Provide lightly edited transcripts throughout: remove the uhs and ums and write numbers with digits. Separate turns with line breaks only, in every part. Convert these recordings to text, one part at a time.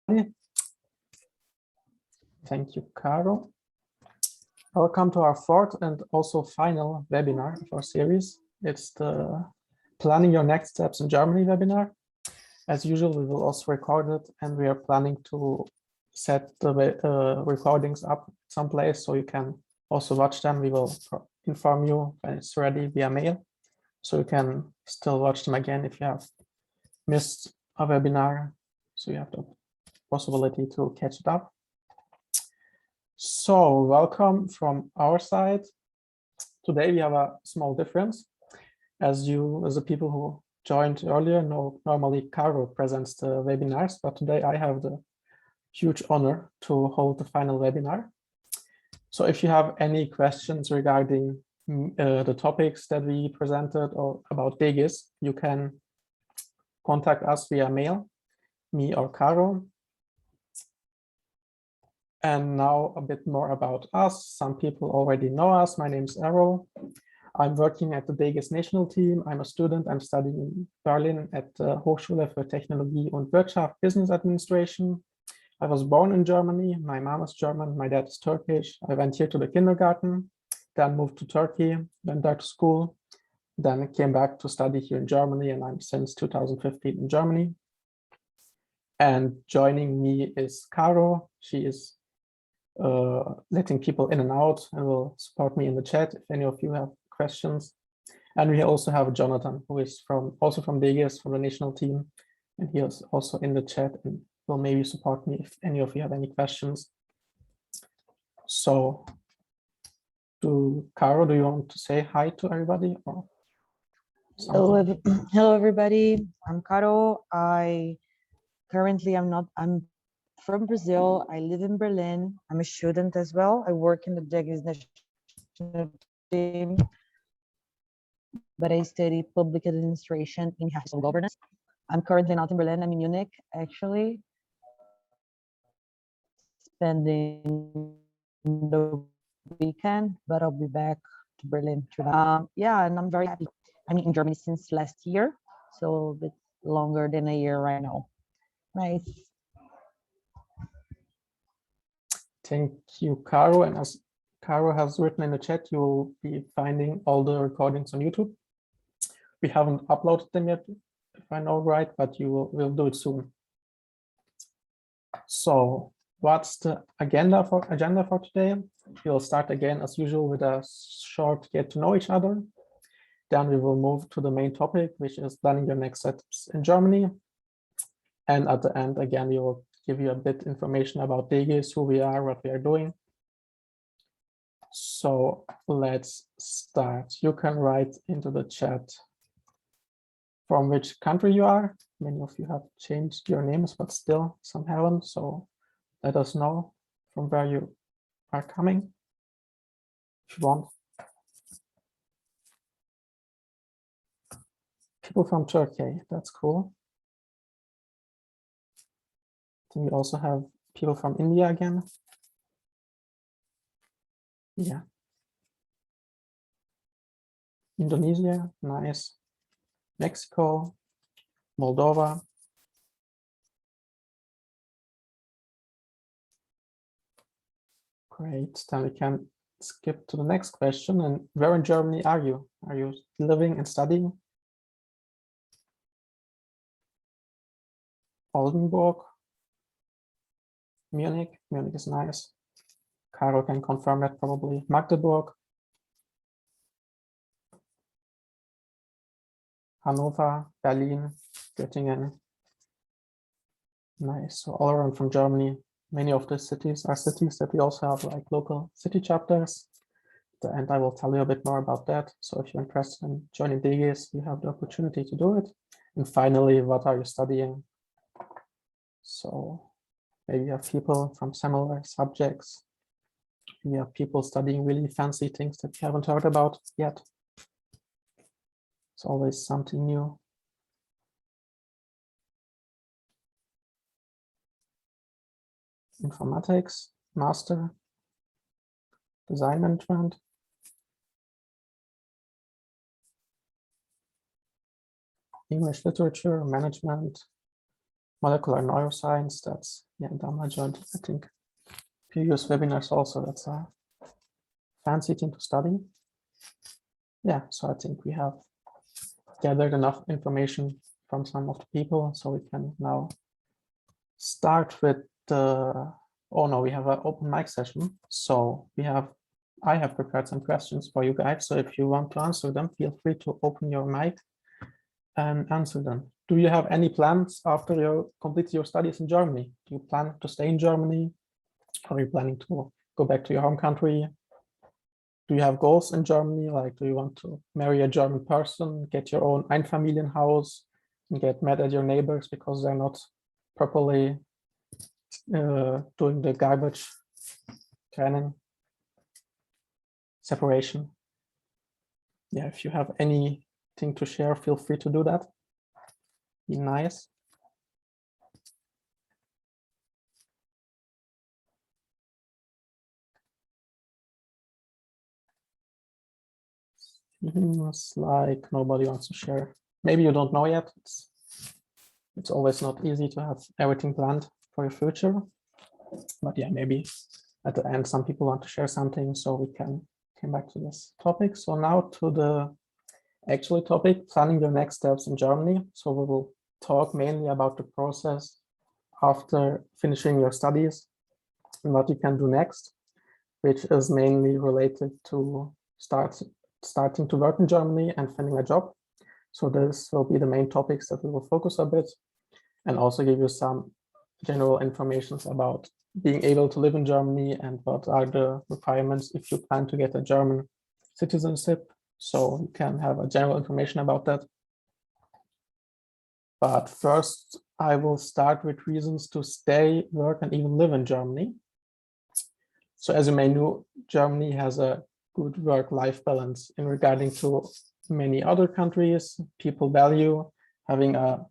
Thank you, Caro. Welcome to our fourth and also final webinar of our series. It's the Planning Your Next Steps in Germany webinar. As usual, we will also record it, and we are planning to set the recordings up someplace so you can also watch them. We will inform you when it's ready via mail, so you can still watch them again if you have missed a webinar, so you have the possibility to catch it up. So welcome from our side. Today we have a small difference. As the people who joined earlier know, normally Caro presents the webinars, but today I have the huge honor to hold the final webinar. So if you have any questions regarding the topics that we presented or about DGIS, you can contact us via mail, me or Caro. And now a bit more about us. Some people already know us. My name is Errol. I'm working at the DGIS national team. I'm a student. I'm studying in Berlin at the Hochschule für Technologie und Wirtschaft Business Administration. I was born in Germany. My mom is German. My dad is Turkish. I went here to the kindergarten, then moved to Turkey, went there to school, then came back to study here in Germany, and I'm since 2015 in Germany. And joining me is Caro. She is letting people in and out and will support me in the chat if any of you have questions. And we also have Jonathan, who is also from DGIS, from the national team, and he is also in the chat and will maybe support me if any of you have any questions. So, Caro, do you want to say hi to everybody? Or
hello, everybody. I'm Caro. I'm from Brazil. I live in Berlin. I'm a student as well. I work in the DGIS national team, but I study public administration in house governance. I'm currently not in Berlin. I'm in Munich, actually, spending the weekend, but I'll be back to Berlin tonight. Yeah, and I'm very happy. I'm in Germany since last year, so a bit longer than a year right now. Nice.
Thank you, Caro. And as Caro has written in the chat, you will be finding all the recordings on YouTube. We haven't uploaded them yet, if I know right, but we'll do it soon. So what's the agenda for today? We'll start again as usual with a short get to know each other. Then we will move to the main topic, which is planning your next steps in Germany. And at the end, again, we will give you a bit information about DGIS, who we are, what we are doing. So let's start. You can write into the chat from which country you are. Many of you have changed your names, but still some haven't. So let us know from where you are coming, if you want. People from Turkey, that's cool. We also have people from India again. Yeah. Indonesia, nice. Mexico, Moldova. Great, then we can skip to the next question. And where in Germany are you? Are you living and studying? Oldenburg. Munich is nice. Caro can confirm that probably. Magdeburg. Hanover, Berlin, Göttingen. Nice, so all around from Germany. Many of the cities are cities that we also have like local city chapters. And I will tell you a bit more about that. So if you're interested in joining DGIS, you have the opportunity to do it. And finally, what are you studying? So maybe you have people from similar subjects. You have people studying really fancy things that you haven't heard about yet. It's always something new. Informatics, master, design management. English literature, management, molecular neuroscience, that's done my joint. I think previous webinars also, that's a fancy thing to study. Yeah, so I think we have gathered enough information from some of the people, so we can now start with the, oh no, we have an open mic session. So I have prepared some questions for you guys. So if you want to answer them, feel free to open your mic and answer them. Do you have any plans after you complete your studies in Germany? Do you plan to stay in Germany? Are you planning to go back to your home country? Do you have goals in Germany? Like, do you want to marry a German person, get your own Einfamilienhaus, and get mad at your neighbors because they're not properly doing the garbage training separation? Yeah, if you have anything to share, feel free to do that. Be nice. It's like nobody wants to share. Maybe you don't know yet. It's always not easy to have everything planned for your future. But yeah, maybe at the end, some people want to share something, so we can come back to this topic. So now to the actual topic, planning your next steps in Germany. So we will talk mainly about the process after finishing your studies and what you can do next, which is mainly related to starting to work in Germany and finding a job. So this will be the main topics that we will focus a bit, and also give you some general information about being able to live in Germany and what are the requirements if you plan to get a German citizenship. So you can have a general information about that. But first, I will start with reasons to stay, work, and even live in Germany. So as you may know, Germany has a good work-life balance in regarding to many other countries. People value having a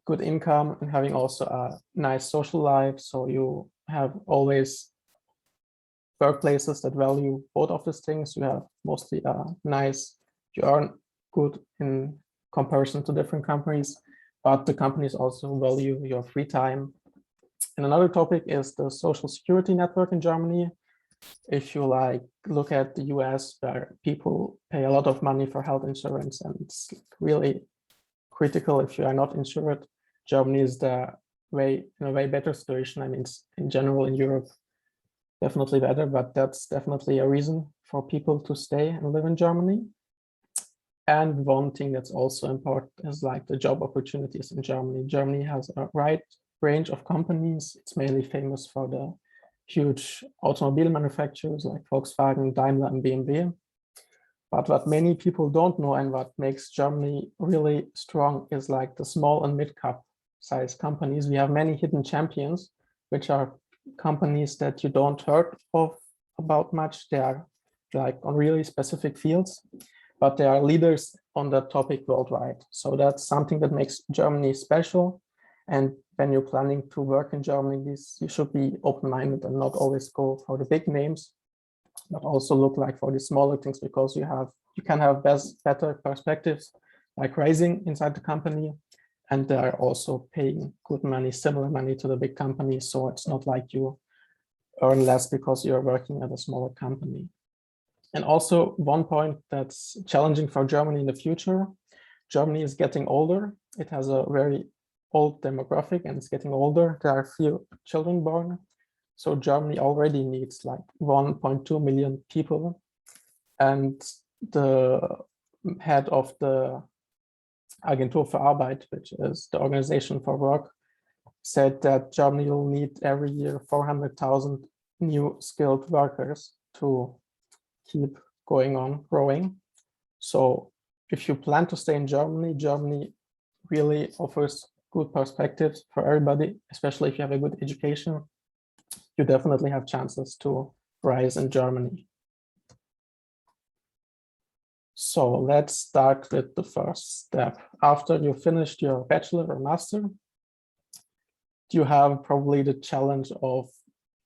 good income and having also a nice social life. So you have always workplaces that value both of these things. You have mostly you earn good in comparison to different companies, but the companies also value your free time. And another topic is the social security network in Germany. If you look at the US, where people pay a lot of money for health insurance, and it's really critical if you are not insured, Germany is in a way better situation. I mean, in general in Europe, definitely better, but that's definitely a reason for people to stay and live in Germany. And one thing that's also important is like the job opportunities in Germany. Germany has a wide range of companies. It's mainly famous for the huge automobile manufacturers like Volkswagen, Daimler, and BMW. But what many people don't know and what makes Germany really strong is like the small and mid-cap size companies. We have many hidden champions, which are companies that you don't heard of about much. They are like on really specific fields, but they are leaders on that topic worldwide. So that's something that makes Germany special. And when you're planning to work in Germany, you should be open-minded and not always go for the big names, but also look like for the smaller things, because you can have better perspectives, like rising inside the company, and they are also paying good money, similar money to the big companies. So it's not like you earn less because you're working at a smaller company. And also one point that's challenging for Germany in the future, Germany is getting older. It has a very old demographic and it's getting older. There are few children born. So Germany already needs like 1.2 million people. And the head of the Agentur für Arbeit, which is the organization for work, said that Germany will need every year 400,000 new skilled workers to keep going on growing. So if you plan to stay in Germany, Germany really offers good perspectives for everybody, especially if you have a good education. You definitely have chances to rise in Germany. So let's start with the first step. After you finished your bachelor or master, you have probably the challenge of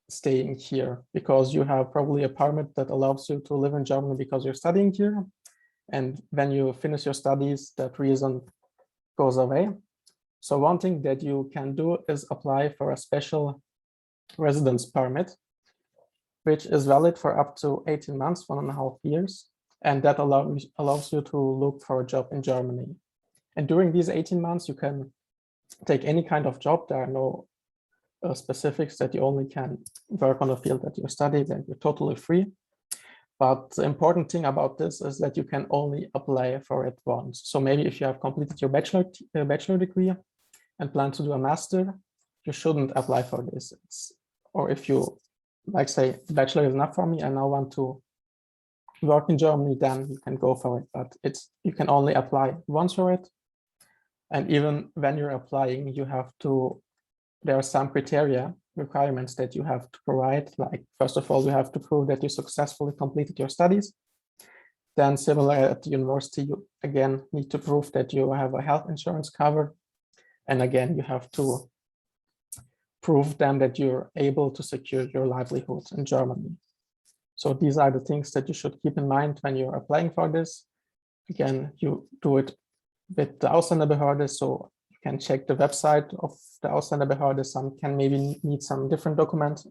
staying here, because you have probably a permit that allows you to live in Germany because you're studying here. And when you finish your studies, that reason goes away. So one thing that you can do is apply for a special residence permit, which is valid for up to 18 months, 1.5 years. And that allows you to look for a job in Germany. And during these 18 months, you can take any kind of job. There are no specifics that you only can work on the field that you studied, and you're totally free. But the important thing about this is that you can only apply for it once. So maybe if you have completed your bachelor degree and plan to do a master, you shouldn't apply for this. Or if you like say, bachelor is enough for me, I now want to work in Germany, then you can go for it. But you can only apply once for it. And even when you're applying, there are some requirements that you have to provide. Like, first of all, you have to prove that you successfully completed your studies. Then similar at the university, you again need to prove that you have a health insurance cover. And again, you have to prove them that you're able to secure your livelihood in Germany. So these are the things that you should keep in mind when you're applying for this. Again, you do it with the Ausländerbehörde, so you can check the website of the Ausländerbehörde. Some can maybe need some different documents,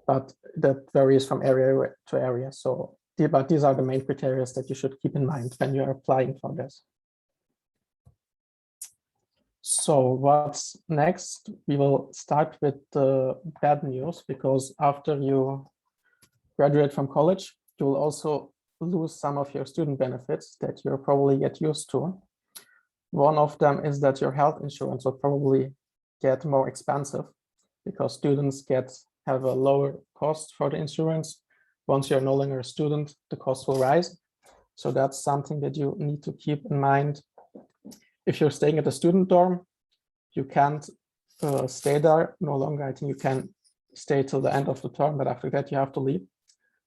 but that varies from area to area. So, but these are the main criteria that you should keep in mind when you're applying for this. So what's next? We will start with the bad news, because after you graduate from college, you will also lose some of your student benefits that you'll probably get used to. One of them is that your health insurance will probably get more expensive, because students have a lower cost for the insurance. Once you're no longer a student, the cost will rise. So that's something that you need to keep in mind. If you're staying at a student dorm, you can't stay there no longer. I think you can stay till the end of the term, but after that you have to leave.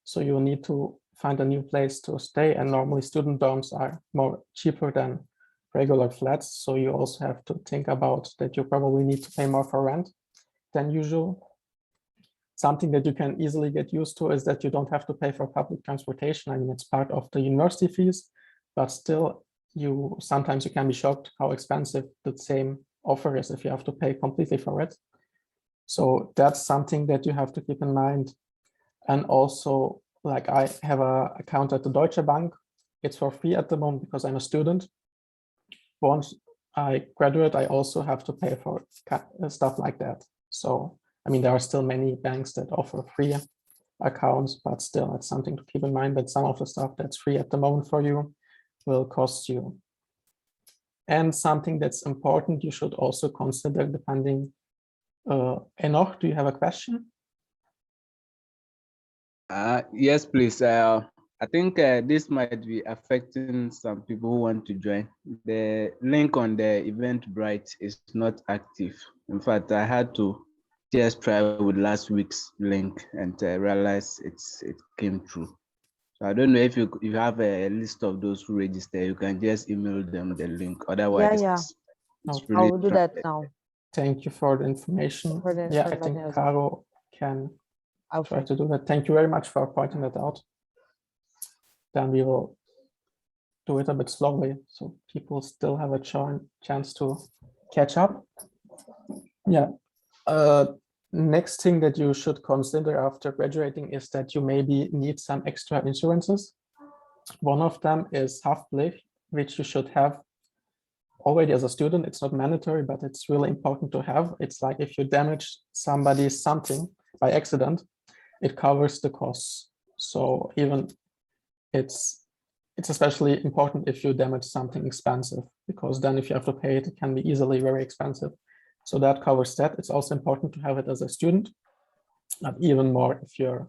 So you need to find a new place to stay. And normally student dorms are more cheaper than regular flats. So you also have to think about that you probably need to pay more for rent than usual. Something that you can easily get used to is that you don't have to pay for public transportation. I mean, it's part of the university fees, but still sometimes you can be shocked how expensive the same offer is if you have to pay completely for it. So that's something that you have to keep in mind. And also, like, I have an account at the Deutsche Bank. It's for free at the moment because I'm a student. Once I graduate, I also have to pay for stuff like that. So, I mean, there are still many banks that offer free accounts, but still it's something to keep in mind that some of the stuff that's free at the moment for you will cost you. And something that's important, you should also consider depending. Enoch, do you have a question?
Yes, please. I think this might be affecting some people who want to join. The link on the Eventbrite is not active. In fact, I had to just try with last week's link and realize it came through. So I don't know if you have a list of those who register, you can just email them the link. Otherwise,
I'll
really
do that now.
Thank you for the information. I think Caro can try to do that. Thank you very much for pointing that out. Then we will do it a bit slowly, so people still have a chance to catch up. Yeah. Next thing that you should consider after graduating is that you maybe need some extra insurances. One of them is Haftpflicht, which you should have already as a student. It's not mandatory, but it's really important to have. It's like if you damage somebody's something by accident, it covers the costs. So even it's especially important if you damage something expensive, because then if you have to pay it, it can be easily very expensive. So that covers that. It's also important to have it as a student, but even more if you're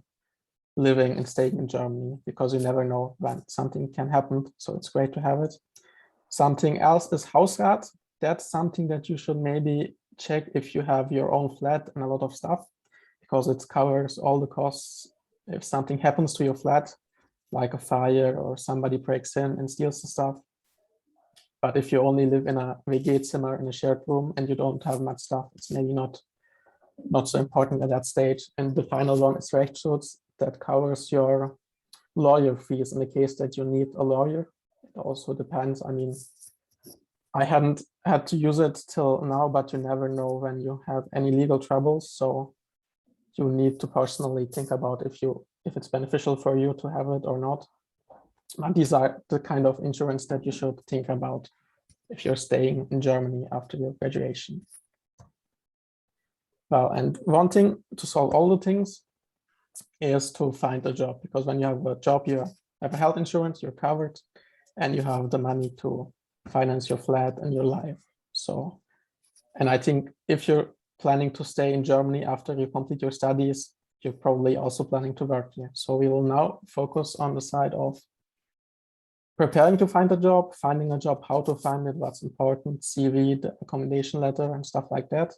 living and staying in Germany, because you never know when something can happen. So it's great to have it. Something else is Hausrat. That's something that you should maybe check if you have your own flat and a lot of stuff, because it covers all the costs if something happens to your flat, like a fire or somebody breaks in and steals the stuff. But if you only live in a WG Zimmer in a shared room and you don't have much stuff, it's maybe not so important at that stage. And the final one is Rechtsschutz, that covers your lawyer fees in the case that you need a lawyer. It also depends. I mean, I hadn't had to use it till now, but you never know when you have any legal troubles. So you need to personally think about if it's beneficial for you to have it or not. But these are the kind of insurance that you should think about if you're staying in Germany after your graduation. Well, and one thing to solve all the things is to find a job, because when you have a job, you have a health insurance, you're covered, and you have the money to finance your flat and your life. So, and I think if you're planning to stay in Germany after you complete your studies, you're probably also planning to work here. So we will now focus on the side of preparing to find a job, finding a job, how to find it, what's important, CV, the accommodation letter, and stuff like that.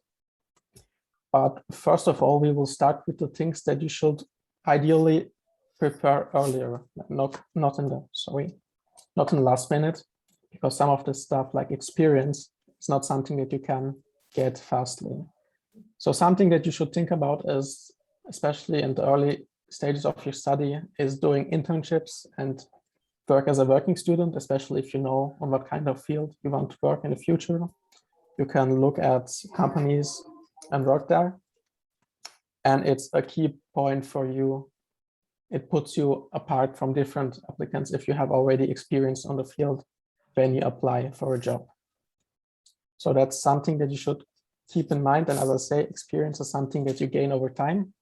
But first of all, we will start with the things that you should ideally prepare earlier, not in the last minute, because some of the stuff like experience is not something that you can get fastly. So something that you should think about is, especially in the early stages of your study, is doing internships and work as a working student, especially if you know on what kind of field you want to work in the future. You can look at companies and work there. And it's a key point for you. It puts you apart from different applicants if you have already experience on the field when you apply for a job. So that's something that you should keep in mind. And as I say, experience is something that you gain over time.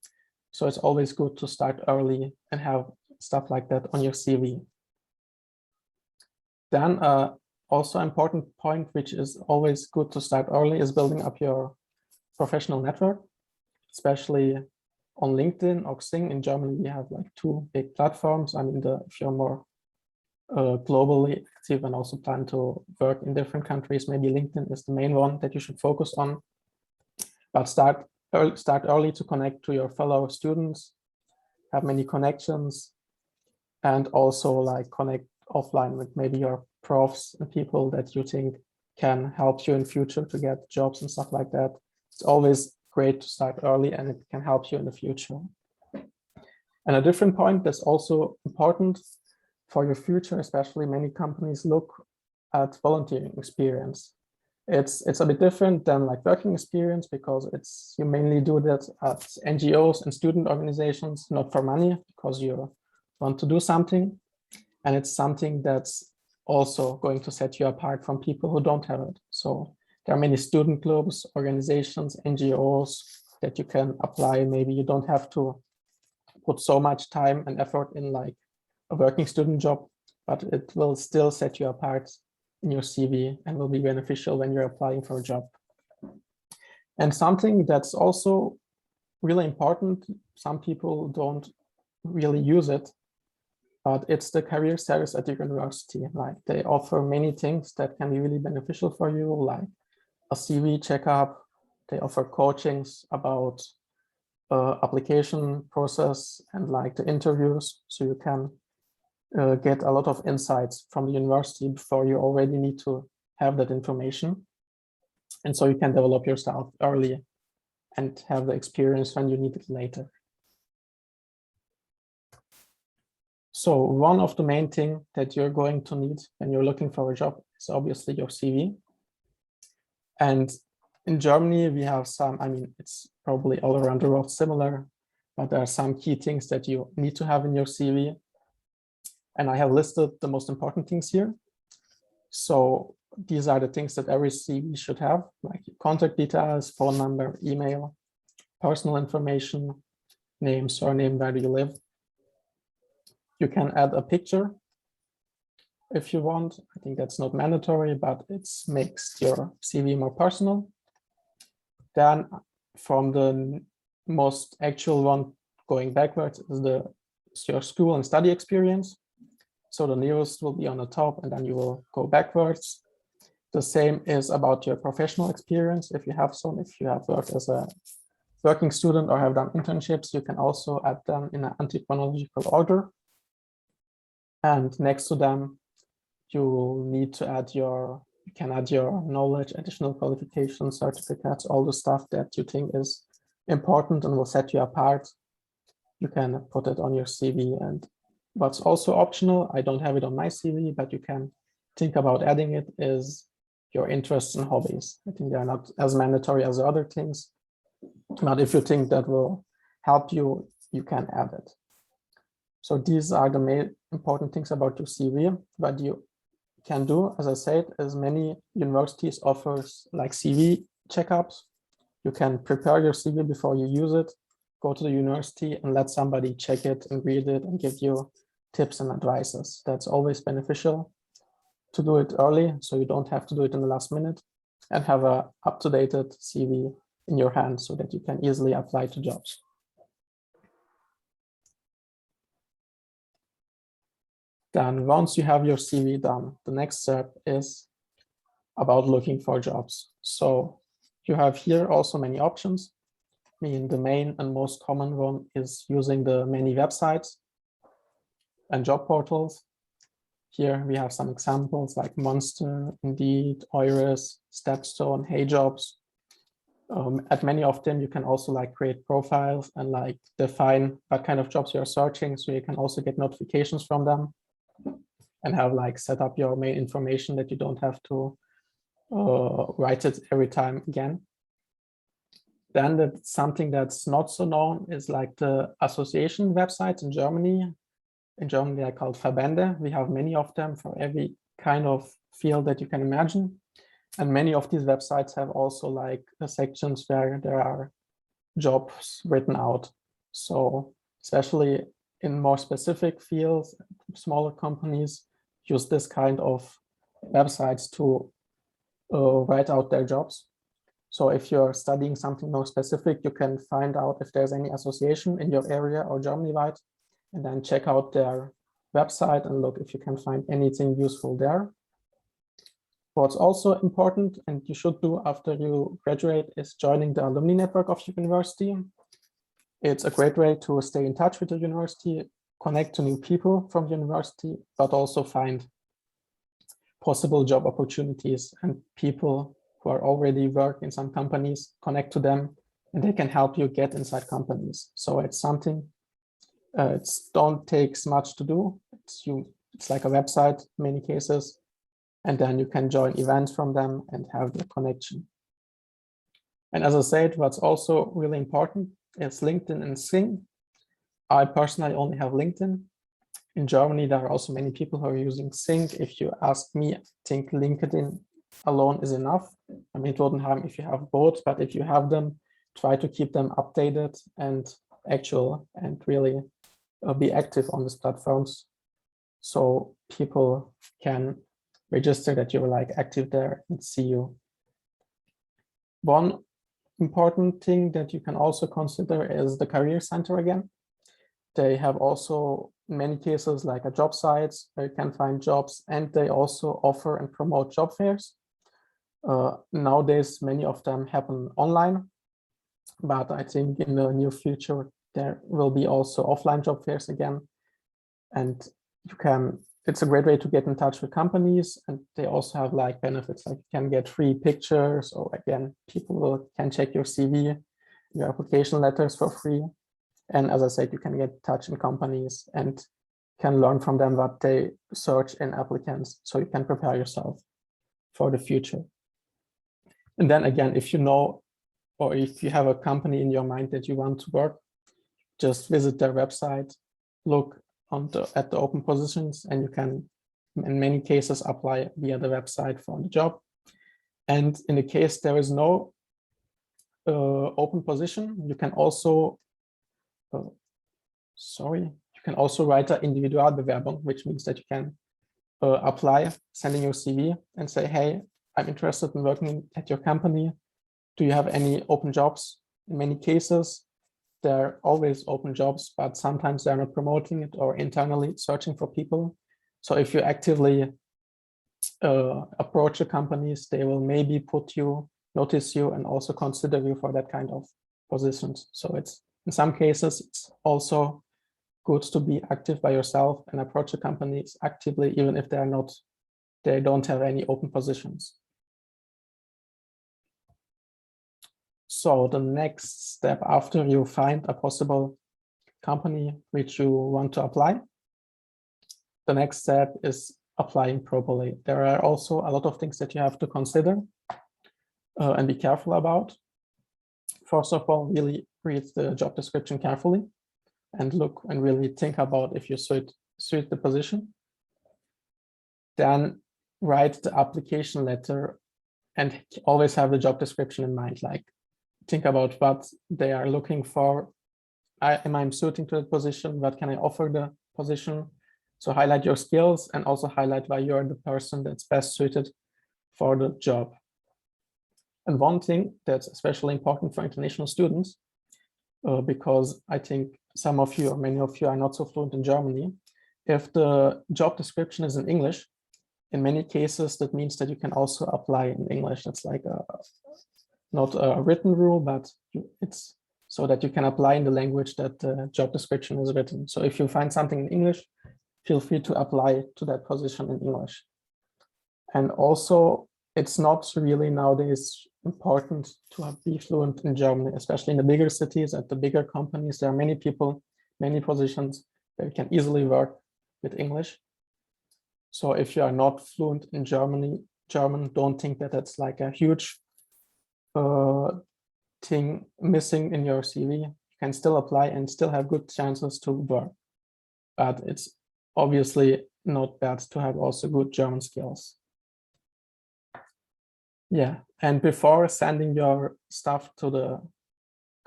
So it's always good to start early and have stuff like that on your CV. Then also important point, which is always good to start early, is building up your professional network, especially on LinkedIn or Xing. In Germany, we have like two big platforms. I mean, if you're more globally active and also plan to work in different countries, maybe LinkedIn is the main one that you should focus on. But start early to connect to your fellow students, have many connections, and also like connect offline with maybe your profs and people that you think can help you in future to get jobs and stuff like that. It's always great to start early, and it can help you in the future. And a different point that's also important for your future, especially many companies look at volunteering experience. It's a bit different than like working experience, because you mainly do that at NGOs and student organizations, not for money, because you want to do something. And it's something that's also going to set you apart from people who don't have it. So there are many student clubs, organizations, NGOs that you can apply. Maybe you don't have to put so much time and effort in like a working student job, but it will still set you apart in your CV and will be beneficial when you're applying for a job. And something that's also really important, some people don't really use it, but it's the career service at your university. Like they offer many things that can be really beneficial for you, like a CV checkup. They offer coachings about application process and like the interviews, so you can get a lot of insights from the university before you already need to have that information. And so you can develop yourself early and have the experience when you need it later. So one of the main things that you're going to need when you're looking for a job is obviously your CV. And in Germany, we have some, I mean, it's probably all around the world similar, but there are some key things that you need to have in your CV. And I have listed the most important things here. So these are the things that every CV should have, like contact details, phone number, email, personal information, name, surname, where do you live. You can add a picture if you want. I think that's not mandatory, but it makes your CV more personal. Then from the most actual one going backwards is your school and study experience. So the nearest will be on the top, and then you will go backwards. The same is about your professional experience. If you have some, if you have worked as a working student or have done internships, you can also add them in an anti-chronological order. And next to them, you need to add you can add your knowledge, additional qualifications, certificates, all the stuff that you think is important and will set you apart. You can put it on your CV. And what's also optional, I don't have it on my CV, but you can think about adding it, is your interests and hobbies. I think they are not as mandatory as other things, but if you think that will help you, you can add it. So these are the main important things about your CV. What you can do, as I said, is many universities offers like CV checkups. You can prepare your CV before you use it, go to the university and let somebody check it and read it and give you tips and advices. That's always beneficial to do it early, so you don't have to do it in the last minute, and have a up-to-date CV in your hand so that you can easily apply to jobs. Then once you have your CV done, the next step is about looking for jobs. So you have here also many options. I mean, the main and most common one is using the many websites and job portals. Here we have some examples like Monster, Indeed, Eures, Stepstone, HeyJobs. At many of them, you can also like create profiles and like define what kind of jobs you're searching, so you can also get notifications from them and have like set up your main information that you don't have to write it every time again. Then that's something that's not so known is like the association websites in Germany. In Germany, they are called Verbände. We have many of them for every kind of field that you can imagine. And many of these websites have also like sections where there are jobs written out. So especially in more specific fields, smaller companies use this kind of websites to write out their jobs. So if you're studying something more specific, you can find out if there's any association in your area or Germany-wide, and then check out their website and look if you can find anything useful there. What's also important, and you should do after you graduate, is joining the alumni network of your university. It's a great way to stay in touch with the university, connect to new people from the university, but also find possible job opportunities and people who are already work in some companies, connect to them, and they can help you get inside companies. So it's something, it don't takes much to do. It's like a website in many cases, and then you can join events from them and have the connection. And as I said, what's also really important is LinkedIn and Xing. I personally only have LinkedIn. In Germany, there are also many people who are using Xing. If you ask me, I think LinkedIn alone is enough. I mean, it wouldn't harm if you have both, but if you have them, try to keep them updated and actual and really be active on these platforms, so people can register that you're like active there and see you. One important thing that you can also consider is the career center again. They have also in many cases like a job sites where you can find jobs, and they also offer and promote job fairs. Nowadays, many of them happen online, but I think in the near future, there will be also offline job fairs again. And it's a great way to get in touch with companies, and they also have like benefits, like you can get free pictures, or again, people can check your CV, your application letters for free. And as I said, you can get in touch in companies and can learn from them what they search in applicants, so you can prepare yourself for the future. And then again, if you know, or if you have a company in your mind that you want to work, just visit their website, look at the open positions, and you can, in many cases, apply via the website for the job. And in the case there is no open position, you can also, you can also write an Individualbewerbung, which means that you can apply, sending your CV and say, hey, I'm interested in working at your company. Do you have any open jobs? In many cases, there are always open jobs, but sometimes they're not promoting it or internally searching for people. So if you actively approach the companies, they will maybe notice you and also consider you for that kind of positions. So it's, in some cases, it's also good to be active by yourself and approach the companies actively, even if they don't have any open positions. So the next step after you find a possible company which you want to apply, the next step is applying properly. There are also a lot of things that you have to consider and be careful about. First of all, really read the job description carefully and look and really think about if you suit the position. Then write the application letter and always have the job description in mind. Like, think about what they are looking for. Am I suiting to the position? What can I offer the position? So highlight your skills and also highlight why you're the person that's best suited for the job. And one thing that's especially important for international students, because I think some of you or many of you are not so fluent in Germany, if the job description is in English, in many cases, that means that you can also apply in English. That's like not a written rule, but it's so that you can apply in the language that the job description is written. So if you find something in English, feel free to apply to that position in English. And also, it's not really nowadays important to be fluent in German, especially in the bigger cities, at the bigger companies. There are many people, many positions that can easily work with English. So if you are not fluent in German, don't think that that's like a huge thing missing in your CV. You can still apply and still have good chances to work. But it's obviously not bad to have also good German skills. Yeah, and before sending your stuff to the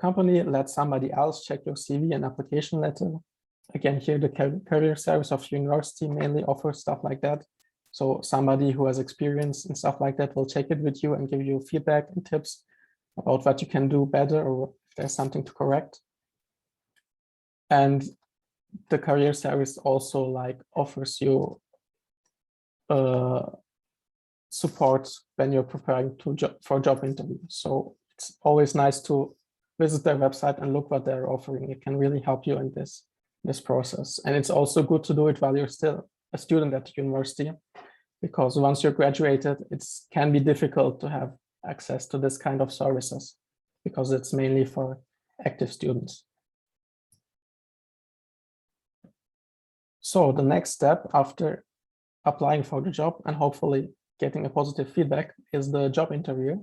company, let somebody else check your CV and application letter. Again, here the career service of university mainly offers stuff like that. So somebody who has experience and stuff like that will check it with you and give you feedback and tips about what you can do better or if there's something to correct. And the career service also like offers you support when you're preparing for a job interview. So it's always nice to visit their website and look what they're offering. It can really help you in this process. And it's also good to do it while you're still a student at the university, because once you're graduated, it can be difficult to have access to this kind of services because it's mainly for active students. So the next step after applying for the job and hopefully getting a positive feedback is the job interview.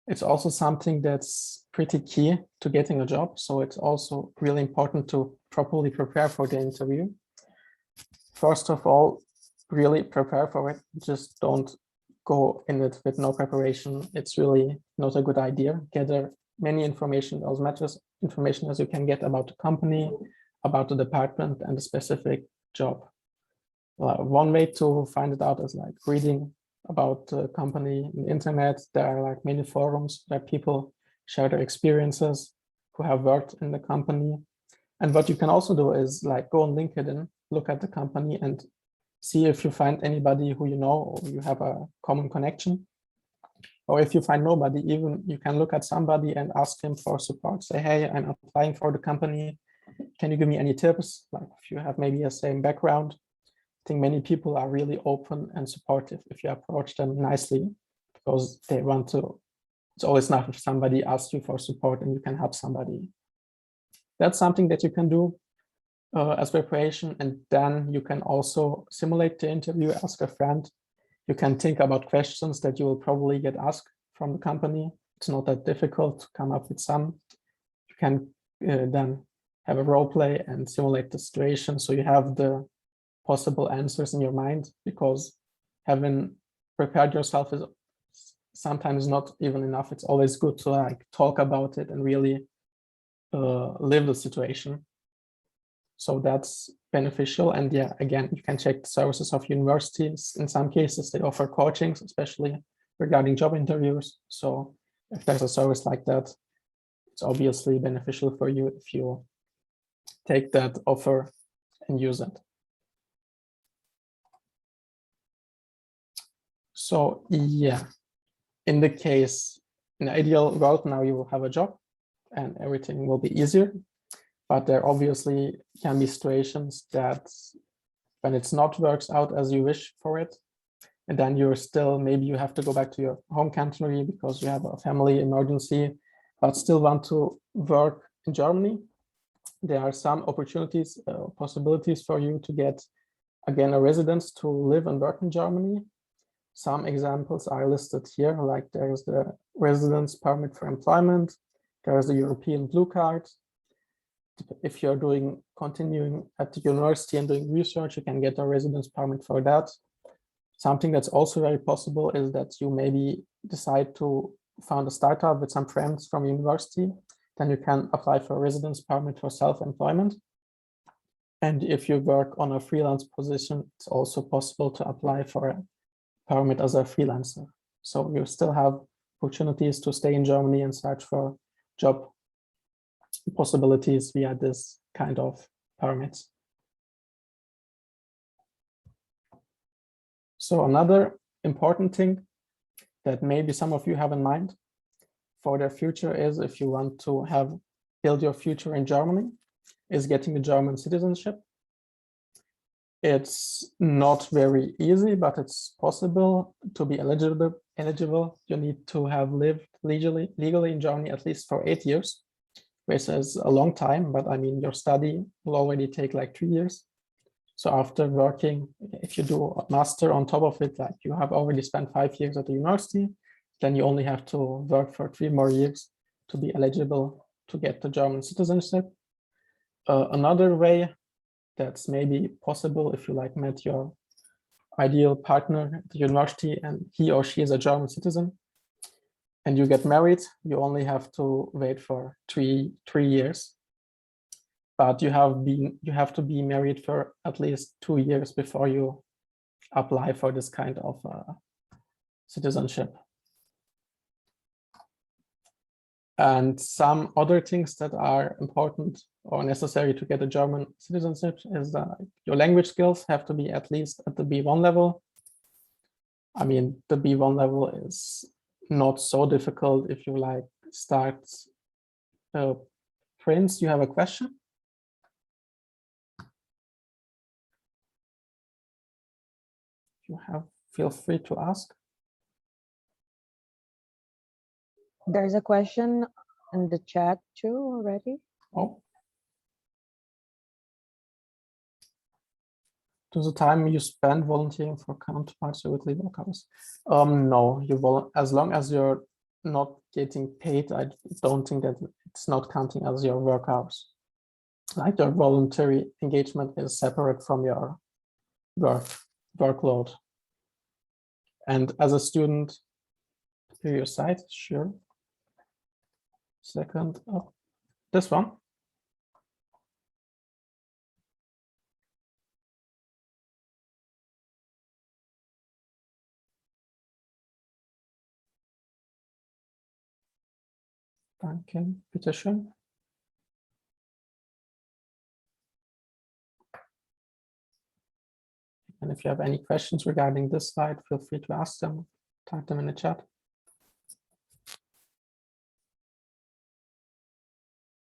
It's also something that's pretty key to getting a job. So it's also really important to properly prepare for the interview. First of all, really prepare for it. Just don't go in it with no preparation. It's really not a good idea. Gather many information, as much as information as you can get about the company, about the department and the specific job. One way to find it out is like reading about the company on the internet. There are like many forums where people share their experiences who have worked in the company. And what you can also do is like go on LinkedIn, look at the company and see if you find anybody who you know or you have a common connection. Or if you find nobody, even you can look at somebody and ask him for support. Say, hey, I'm applying for the company. Can you give me any tips? Like if you have maybe a same background. I think many people are really open and supportive if you approach them nicely, because they want to. It's always nice if somebody asks you for support and you can help somebody. That's something that you can do as preparation. And then you can also simulate the interview, ask a friend. You can think about questions that you will probably get asked from the company. It's not that difficult to come up with some. You can then have a role play and simulate the situation so you have the possible answers in your mind, because having prepared yourself is sometimes not even enough. It's always good to like talk about it and really live the situation. So that's beneficial. And yeah, again, you can check the services of universities. In some cases, they offer coachings, especially regarding job interviews. So if there's a service like that, it's obviously beneficial for you if you take that offer and use it. So yeah, in the ideal world, now you will have a job and everything will be easier. But there obviously can be situations that when it's not works out as you wish for it, and then you're still, maybe you have to go back to your home country because you have a family emergency, but still want to work in Germany. There are some opportunities, possibilities for you to get again, a residence to live and work in Germany. Some examples are listed here, like there's the residence permit for employment, there's the European Blue Card. If you're continuing at the university and doing research, you can get a residence permit for that. Something that's also very possible is that you maybe decide to found a startup with some friends from university, then you can apply for a residence permit for self-employment. And if you work on a freelance position, it's also possible to apply for a permit as a freelancer. So you still have opportunities to stay in Germany and search for job possibilities via this kind of permits. So another important thing that maybe some of you have in mind for their future is, if you want to build your future in Germany, is getting the German citizenship. It's not very easy, but it's possible. To be eligible, you need to have lived legally in Germany at least for 8 years, which is a long time, but I mean, your study will already take like 3 years. So after working, if you do a master on top of it, like you have already spent 5 years at the university, then you only have to work for 3 more years to be eligible to get the German citizenship. Another way that's maybe possible, if you like met your ideal partner at the university and he or she is a German citizen and you get married, you only have to wait for three years. But you have to be married for at least 2 years before you apply for this kind of citizenship. And some other things that are important or necessary to get a German citizenship is that your language skills have to be at least at the B1 level. I mean, the B1 level is not so difficult if you like start. Prince, you have a question? You have, feel free to ask.
There's a question in the chat too already.
Oh. To the time you spend volunteering for counterparts with leave work hours? No, as long as you're not getting paid, I don't think that it's not counting as your work hours. Like your voluntary engagement is separate from your workload. And as a student, to your site, sure. Second, oh, this one. Danke, bitte schön. And if you have any questions regarding this slide, feel free to ask them, type them in the chat.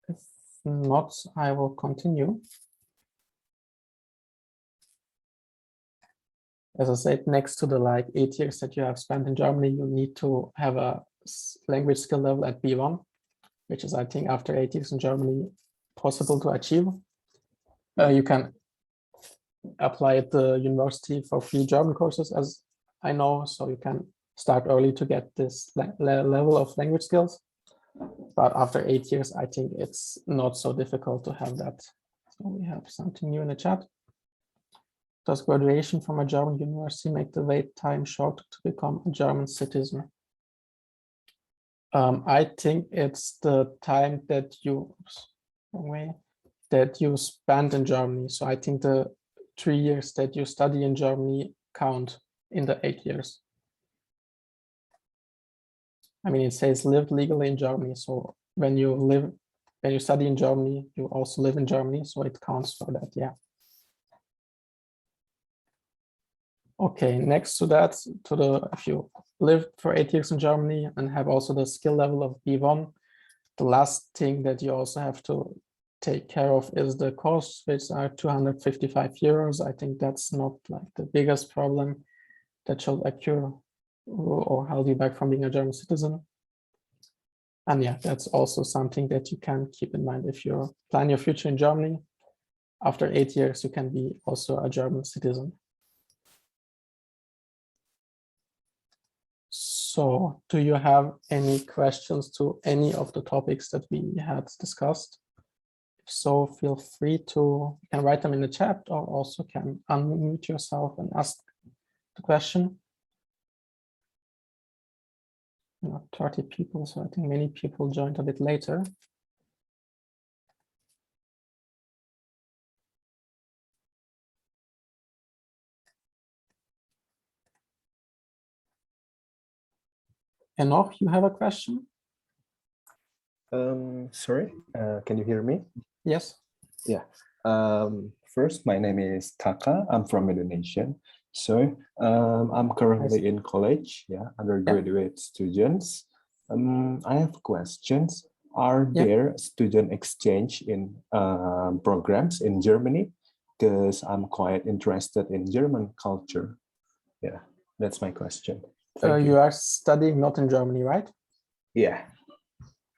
If not, I will continue. As I said, next to the like 8 years that you have spent in Germany, you need to have a language skill level at B1, which is, I think, after 8 years in Germany, possible to achieve. You can apply at the university for free German courses, as I know, so you can start early to get this level of language skills. But after 8 years, I think it's not so difficult to have that. So we have something new in the chat. Does graduation from a German university make the wait time short to become a German citizen? I think it's the time that you spend in Germany. So I think the 3 years that you study in Germany count in the 8 years. I mean, it says lived legally in Germany. So when you study in Germany, you also live in Germany. So it counts for that, yeah. Okay, next to that, if you lived for 8 years in Germany and have also the skill level of B1, the last thing that you also have to take care of is the costs, which are 255 euros. I think that's not like the biggest problem that should occur or hold you back from being a German citizen. And yeah, that's also something that you can keep in mind if you plan your future in Germany. after 8 years, you can be also a German citizen. So do you have any questions to any of the topics that we had discussed? If so, feel free to, you can write them in the chat or also can unmute yourself and ask the question. 30 people, so I think many people joined a bit later. Enoch, you have a question?
Sorry, can you hear me?
Yes.
Yeah. First, my name is Kaka. I'm from Indonesia. So I'm currently in college, undergraduate students. I have questions. Are there student exchange in programs in Germany? Because I'm quite interested in German culture. Yeah, that's my question.
You are studying not in Germany, right?
Yeah.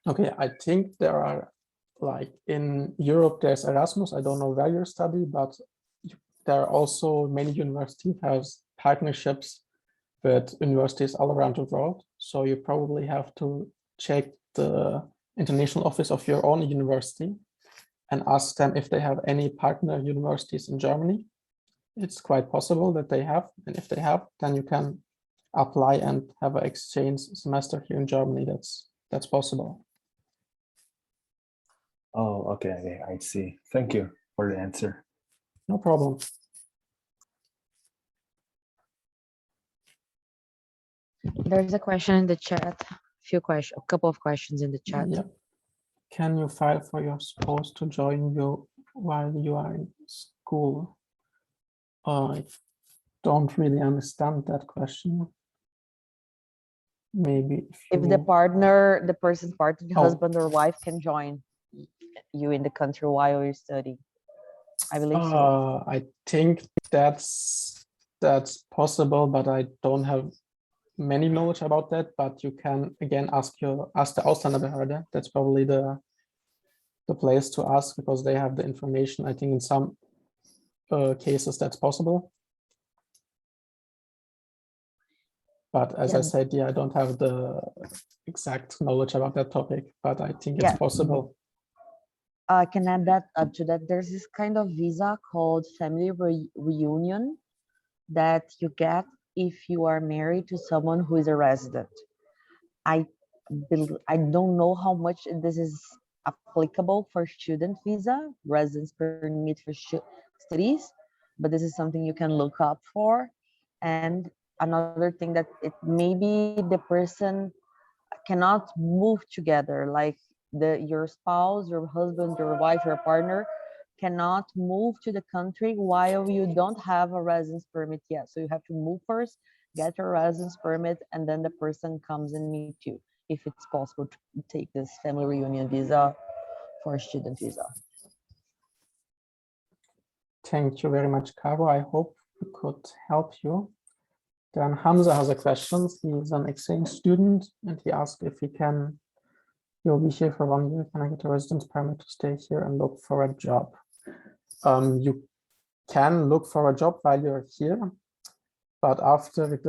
Okay, I think there are, like in Europe, there's Erasmus. I don't know where you study, but there are also many universities have partnerships with universities all around the world. So you probably have to check the international office of your own university and ask them if they have any partner universities in Germany. It's quite possible that they have, and if they have, then you can apply and have an exchange semester here in Germany. That's possible.
Oh, okay, I see. Thank you for the answer.
No problem.
There's a question in the chat. A couple of questions in the chat.
Yep. Can you file for your spouse to join you while you are in school? I don't really understand that question. Maybe
if the person's partner, husband or wife can join you in the country while you're studying. I believe so.
I think that's possible, but I don't have many knowledge about that. But you can again ask the Ausländerbehörde. That's probably the place to ask, because they have the information. I think in some cases that's possible. But as I said, I don't have the exact knowledge about that topic, but I think it's possible.
I can add that to that. There's this kind of visa called family reunion that you get if you are married to someone who is a resident. I don't know how much this is applicable for student visa, residence permit for studies, but this is something you can look up for. And another thing that maybe the person cannot move together, like your spouse, your husband, your wife, your partner cannot move to the country while you don't have a residence permit yet. So you have to move first, get your residence permit, and then the person comes and meet you, if it's possible to take this family reunion visa for a student visa.
Thank you very much, Caro. I hope we could help you. Then Hamza has a question. He's an exchange student and he asked if he'll be here for 1 year. Can I get a residence permit to stay here and look for a job? You can look for a job while you're here, but after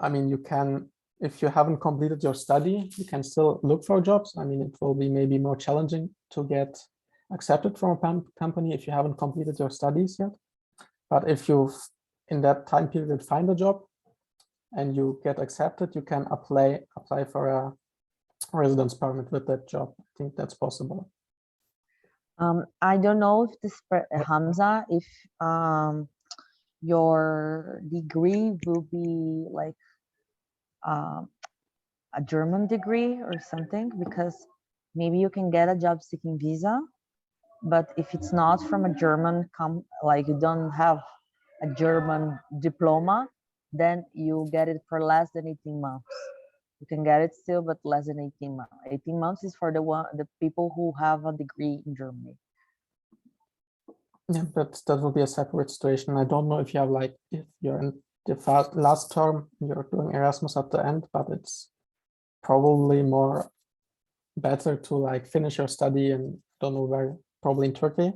you can, if you haven't completed your study, you can still look for jobs. I mean, it will be maybe more challenging to get accepted from a company if you haven't completed your studies yet. But if you've in that time period find a job and you get accepted, you can apply for a residence permit with that job. I think that's possible.
I don't know if this Hamza, if your degree will be like a German degree or something, because maybe you can get a job seeking visa, but if it's not from a German like you don't have a German diploma, then you get it for less than 18 months. You can get it still, but less than 18 months. 18 months is for the people who have a degree in Germany.
Yeah, that will be a separate situation. I don't know if you have if you're in the last term, you're doing Erasmus at the end, but it's probably better to finish your study and don't know where, probably in Turkey,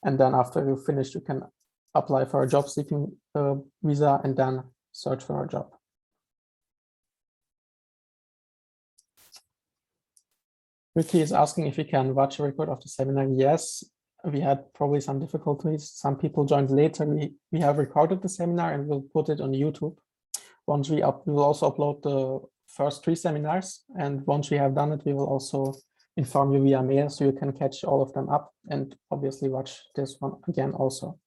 And then after you finish, you can apply for a job seeking visa and then search for a job. Ricky is asking if we can watch a record of the seminar. Yes, we had probably some difficulties. Some people joined later. We have recorded the seminar and we'll put it on YouTube. Once we will also upload the first 3 seminars. And once we have done it, we will also inform you via mail so you can catch all of them up and obviously watch this one again also.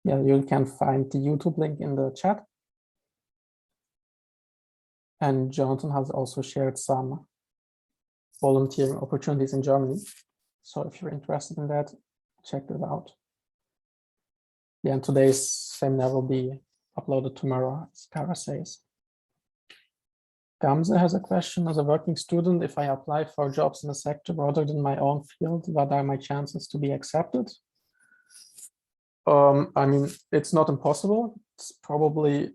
Yeah, you can find the YouTube link in the chat. And Jonathan has also shared some volunteering opportunities in Germany. So if you're interested in that, check that out. Yeah, and today's seminar will be uploaded tomorrow, as Kara says. Gamze has a question. As a working student, if I apply for jobs in a sector rather than my own field, what are my chances to be accepted? I mean, it's not impossible. It's probably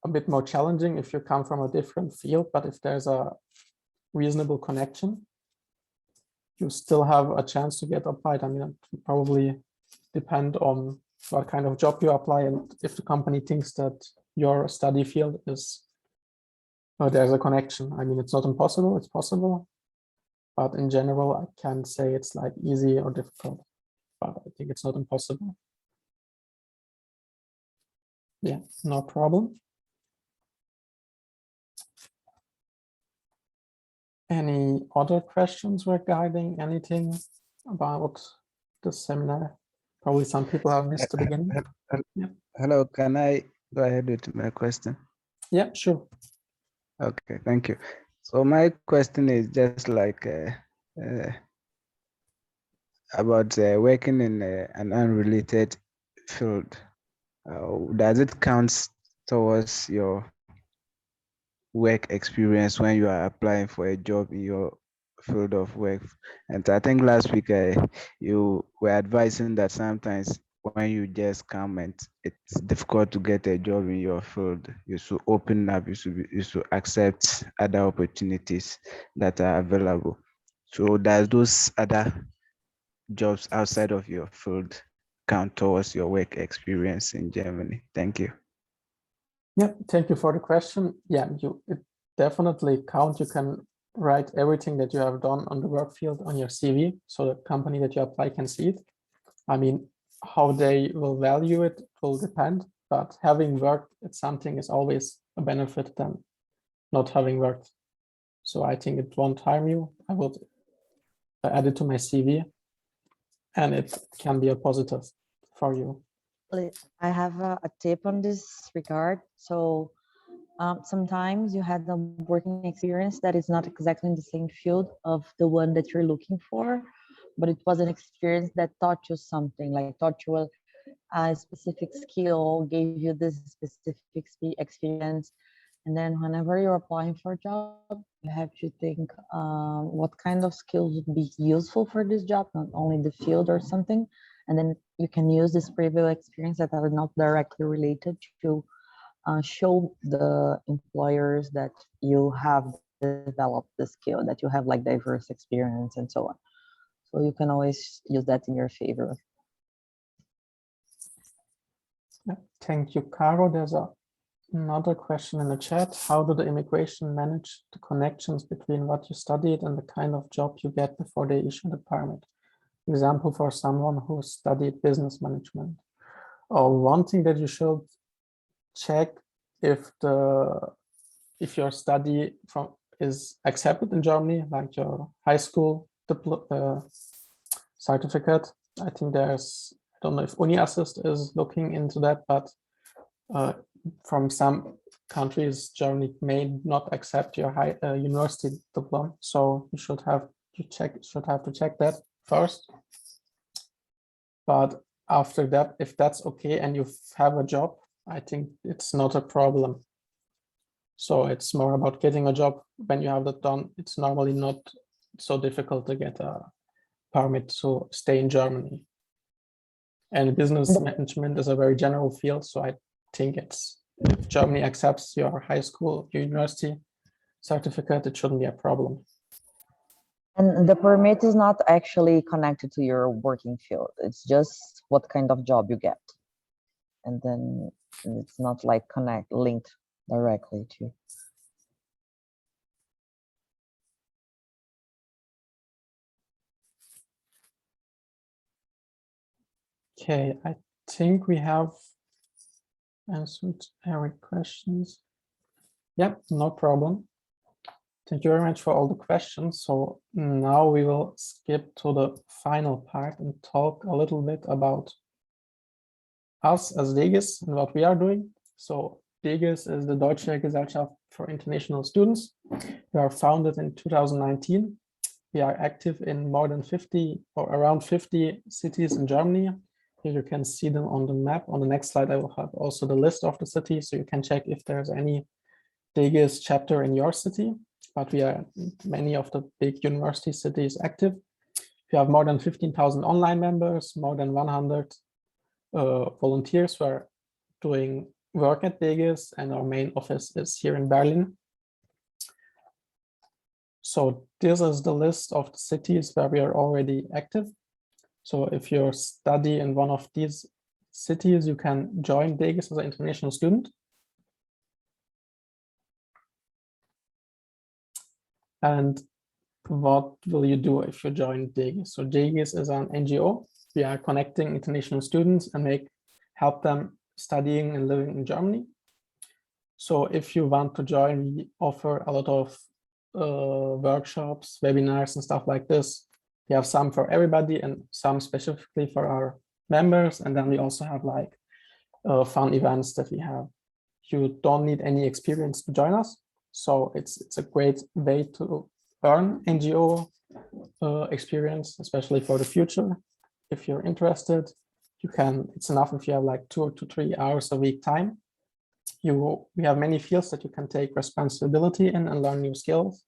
a bit more challenging if you come from a different field, but if there's a reasonable connection, you still have a chance to get applied. I mean, it will probably depend on what kind of job you apply and if the company thinks that your study field is, there's a connection. I mean, it's not impossible, it's possible, but in general, I can't say it's like easy or difficult, but I think it's not impossible. Yeah, no problem. Any other questions regarding anything about the seminar? Probably some people have missed the beginning. Yeah.
Hello, can I go ahead with my question?
Yeah, sure.
Okay, thank you. So my question is just like about working in an unrelated field. Does it count towards your work experience when you are applying for a job in your field of work? And I think last week you were advising that sometimes when you just come and it's difficult to get a job in your field, you should open up, you should accept other opportunities that are available. So does those other jobs outside of your field count towards your work experience in Germany? Thank you.
Yeah, thank you for the question. Yeah, it definitely counts. You can write everything that you have done on the work field on your CV, so the company that you apply can see it. I mean, how they will value it will depend, but having worked at something is always a benefit than not having worked. So I think it won't harm you. I would add it to my CV, and it can be a positive for you.
I have a tip on this regard. So sometimes you had a working experience that is not exactly in the same field of the one that you're looking for, but it was an experience that taught you something, like taught you a specific skill, gave you this specific experience. And then whenever you're applying for a job, you have to think what kind of skills would be useful for this job, not only the field or something. And then you can use this previous experience that are not directly related to show the employers that you have developed the skill, that you have like diverse experience and so on. So you can always use that in your favor.
Thank you, Caro. There's another question in the chat. How do the immigration manage the connections between what you studied and the kind of job you get before they issue the permit? Example for someone who studied business management. One thing that you should check if your study is accepted in Germany, like your high school certificate. I think I don't know if UniAssist is looking into that, but from some countries, Germany may not accept your high university diploma. So you should have to check that first. But after that, if that's okay and you have a job, I think it's not a problem. So it's more about getting a job. When you have that done, it's normally not so difficult to get a permit to stay in Germany. And business management is a very general field. So I think if Germany accepts your high school, university certificate, it shouldn't be a problem.
And the permit is not actually connected to your working field. It's just what kind of job you get. And then it's not like linked directly to.
Okay, I think we have answered every questions. Yep, no problem. Thank you very much for all the questions. So now we will skip to the final part and talk a little bit about us as DGIS and what we are doing. So DGIS is the Deutsche Gesellschaft for International Students. We are founded in 2019. We are active in more than 50 or around 50 cities in Germany. Here you can see them on the map. On the next slide, I will have also the list of the cities, so you can check if there's any DGIS chapter in your city. But we are many of the big university cities active. We have more than 15,000 online members, more than 100 volunteers who are doing work at DGIS, and our main office is here in Berlin. So this is the list of the cities where we are already active. So if you study in one of these cities, you can join DGIS as an international student. And what will you do if you join DGIS? So DGIS is an NGO. We are connecting international students and help them studying and living in Germany. So if you want to join, we offer a lot of workshops, webinars, and stuff like this. We have some for everybody and some specifically for our members. And then we also have like fun events that we have. You don't need any experience to join us. So it's a great way to earn NGO experience, especially for the future. If you're interested, it's enough if you have like 2 to 3 hours a week time. We have many fields that you can take responsibility in and learn new skills,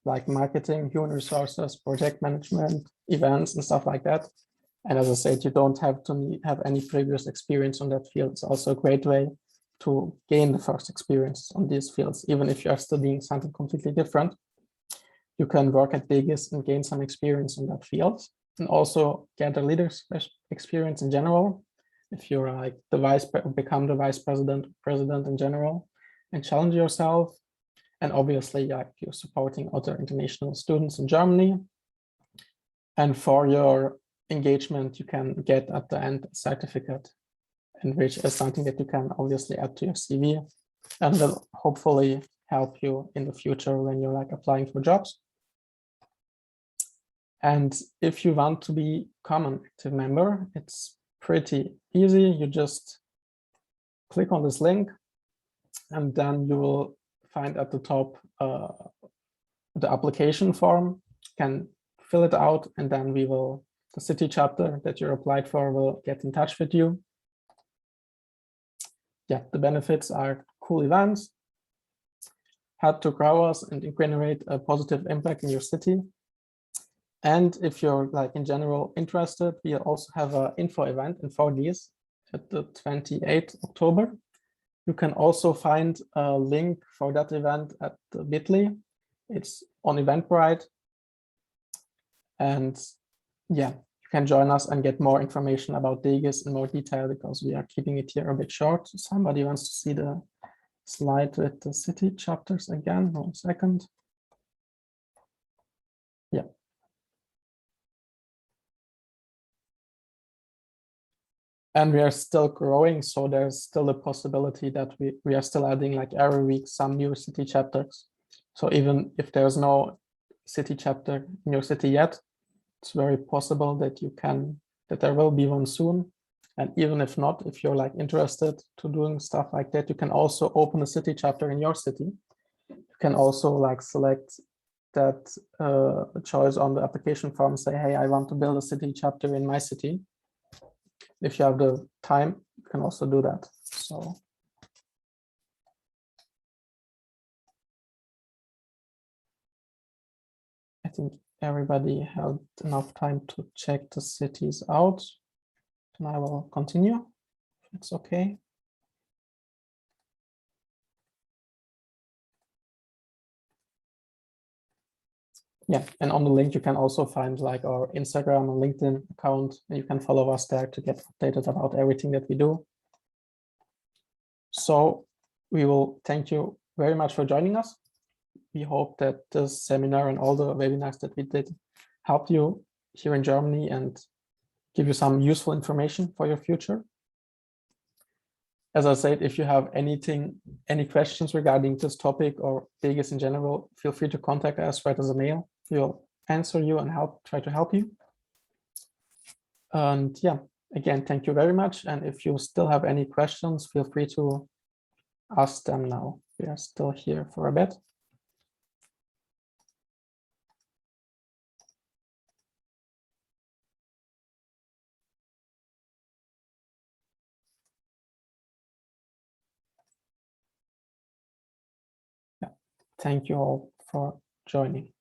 like marketing, human resources, project management, events, and stuff like that. And as I said, you don't have to have any previous experience on that field. It's also a great way to gain the first experience on these fields. Even if you are studying something completely different, you can work at DGIS and gain some experience in that field, and also gather leadership experience in general. If you're like become the vice president in general, and challenge yourself. And obviously, like you're supporting other international students in Germany. And for your engagement, you can get at the end a certificate, and which is something that you can obviously add to your CV and will hopefully help you in the future when you're like applying for jobs. And if you want to become an active member, it's pretty easy. You just click on this link, and then you will find at the top the application form. You can fill it out, and then the city chapter that you're applied for will get in touch with you. Yeah, the benefits are cool events, help to grow us and generate a positive impact in your city. And if you're like in general interested, we also have an info event in 4 days at the 28th October. You can also find a link for that event at the bit.ly. It's on Eventbrite. And yeah, you can join us and get more information about DGIS in more detail, because we are keeping it here a bit short. Somebody wants to see the slide with the city chapters again. 1 second. Yeah. And we are still growing, so there's still a possibility that we are still adding like every week some new city chapters. So even if there's no city chapter in your city yet, it's very possible that there will be one soon. And even if not, if you're like interested to doing stuff like that, you can also open a city chapter in your city. You can also like select that choice on the application form, say, hey, I want to build a city chapter in my city. If you have the time, you can also do that. So I think everybody had enough time to check the cities out. And I will continue. It's okay. Yeah, and on the link you can also find like our Instagram and LinkedIn account, and you can follow us there to get updated about everything that we do. So we will thank you very much for joining us. We hope that this seminar and all the webinars that we did helped you here in Germany and give you some useful information for your future. As I said, if you have any questions regarding this topic or Vegas in general, feel free to contact us, write us a mail. We'll answer you and try to help you. And yeah, again, thank you very much. And if you still have any questions, feel free to ask them now. We are still here for a bit. Yeah, thank you all for joining.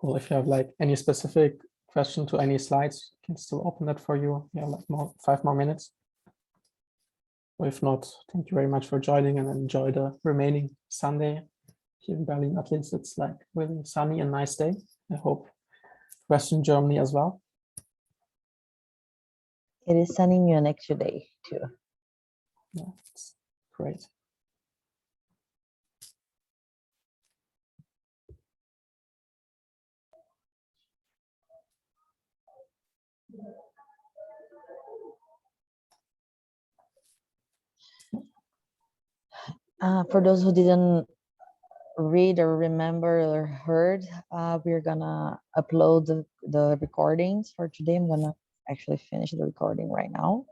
Cool. If you have like any specific question to any slides, I can still open that for you. Yeah, like 5 more minutes. Or if not, thank you very much for joining and enjoy the remaining Sunday here in Berlin. At least it's like really sunny and nice day. I hope Western Germany as well.
It is sunny in Munich today too.
Yeah, it's great.
For those who didn't read or remember or heard, we're gonna upload the recordings for today. I'm gonna actually finish the recording right now.